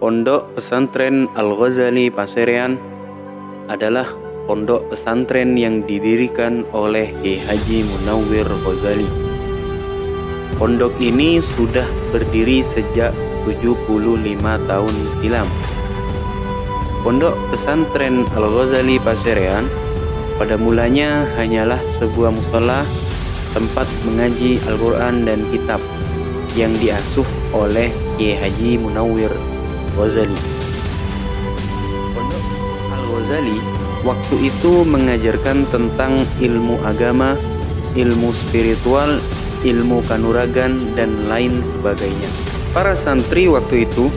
Pondok Pesantren Al-Ghazali Paserean adalah pondok pesantren yang didirikan oleh Kiai Haji Munawwir Ghazali. Pondok ini sudah berdiri sejak 75 tahun silam. Pondok Pesantren Al-Ghazali Paserean pada mulanya hanyalah sebuah mushola tempat mengaji Al-Quran dan kitab yang diasuh oleh Kiai Haji Munawwir Ghazali. Pondok Al-Ghazali waktu itu mengajarkan tentang ilmu agama, ilmu spiritual, ilmu kanuragan, dan lain sebagainya. Para santri waktu itu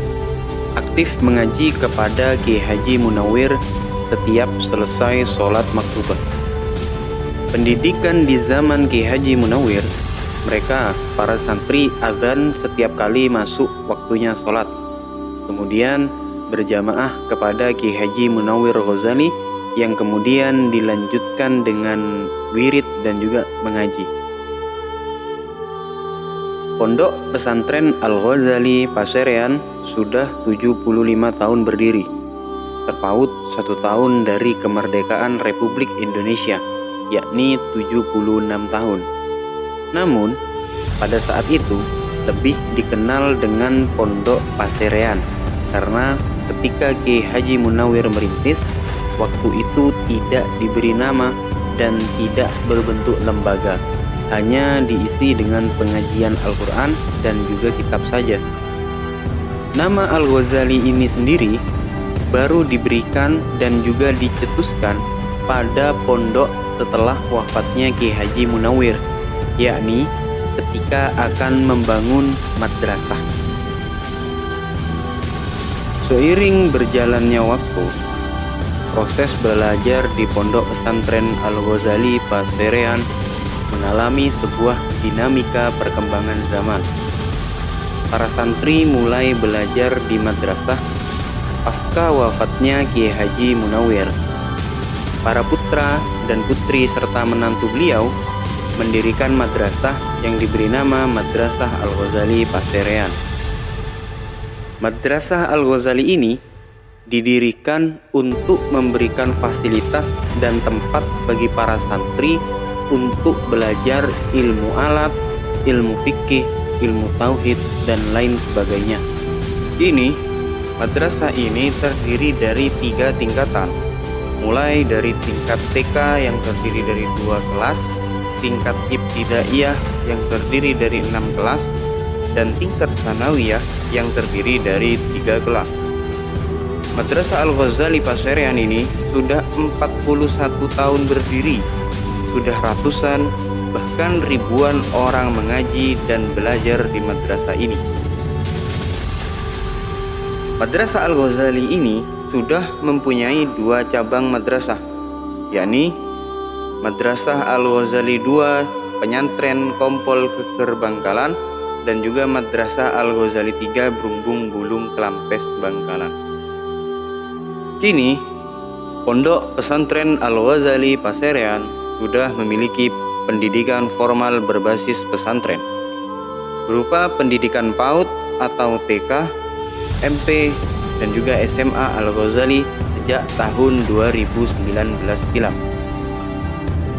aktif mengaji kepada Kiai Haji Munawwir setiap selesai sholat maktubah. Pendidikan di zaman Kiai Haji Munawwir, mereka para santri azan setiap kali masuk waktunya sholat, kemudian berjamaah kepada Kiai Haji Munawwir Ghazali yang kemudian dilanjutkan dengan wirid dan juga mengaji. Pondok Pesantren Al-Ghazali Paserean sudah 75 tahun berdiri, terpaut 1 tahun dari kemerdekaan Republik Indonesia, yakni 76 tahun. Namun, pada saat itu lebih dikenal dengan Pondok Paserean karena ketika Kiai Haji Munawwir merintis, waktu itu tidak diberi nama dan tidak berbentuk lembaga, hanya diisi dengan pengajian Al-Quran dan juga kitab saja. Nama Al-Ghazali ini sendiri baru diberikan dan juga dicetuskan pada pondok setelah wafatnya Kiai Haji Munawwir, yakni ketika akan membangun madrasah. Seiring berjalannya waktu, proses belajar di Pondok Pesantren Al-Ghazali Paserean mengalami sebuah dinamika perkembangan zaman. Para santri mulai belajar di madrasah pasca wafatnya Kiai Haji Munawwir. Para putra dan putri serta menantu beliau mendirikan madrasah yang diberi nama Madrasah Al-Ghazali Paserean. Madrasah Al-Ghazali ini didirikan untuk memberikan fasilitas dan tempat bagi para santri untuk belajar ilmu alat, ilmu fikih, ilmu tauhid, dan lain sebagainya. Madrasah ini terdiri dari 3 tingkatan, mulai dari tingkat TK yang terdiri dari 2 kelas, tingkat ibtidaiyah yang terdiri dari 6 kelas, dan tingkat tsanawiyah yang terdiri dari 3 kelas. Madrasah Al-Ghazali Paserean ini sudah 41 tahun berdiri, sudah ratusan bahkan ribuan orang mengaji dan belajar di madrasah ini. Madrasah Al-Ghazali ini sudah mempunyai 2 cabang madrasah, yakni Madrasah Al-Ghazali 2 Penyantren Kompol Keker Bangkalan dan juga Madrasah Al-Ghazali 3 Brumbung Bulung Kelampes Bangkalan. Kini, Pondok Pesantren Al-Ghazali Paserean sudah memiliki pendidikan formal berbasis pesantren, berupa pendidikan PAUD atau TK, SMP, dan juga SMA Al-Ghazali sejak tahun 2019 silam.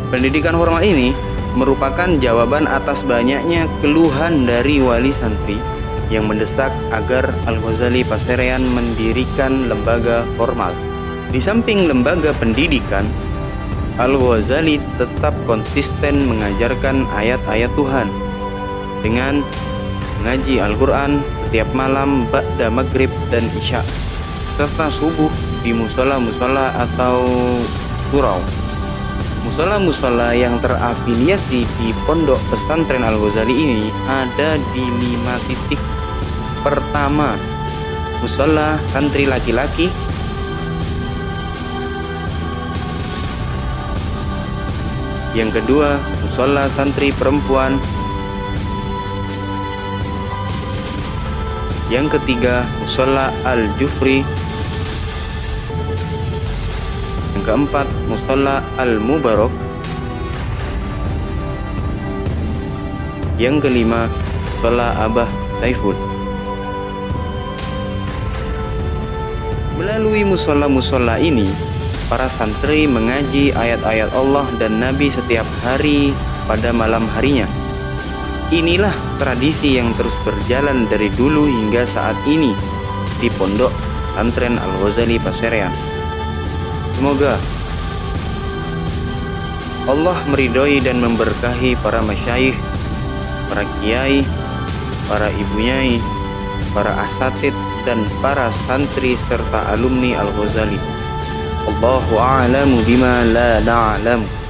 Pendidikan formal ini merupakan jawaban atas banyaknya keluhan dari wali santri yang mendesak agar Al-Ghazali Paserean mendirikan lembaga formal. Di samping lembaga pendidikan, Al-Ghazali tetap konsisten mengajarkan ayat-ayat Tuhan dengan mengaji Al-Quran setiap malam ba'da maghrib dan isya, serta subuh di musola-musola atau surau. Musola-musola yang terafiliasi di Pondok Pesantren Al-Ghazali ini ada di 5 titik. Pertama, musola santri laki-laki. Yang kedua, musola santri perempuan. Yang ketiga, musola Al-Jufri. Yang keempat, musola Al-Mubarak. Yang kelima, musola Abah Saiful. Melalui musola-musola ini, para santri mengaji ayat-ayat Allah dan Nabi setiap hari pada malam harinya. Inilah tradisi yang terus berjalan dari dulu hingga saat ini di Pondok Pesantren Al-Ghazali Paserean. Semoga Allah meridhoi dan memberkahi para masyayikh, para kiai, para ibu nyai, para asatid, dan para santri serta alumni Al-Ghazali. Allahu a'lamu bima la na'lamu.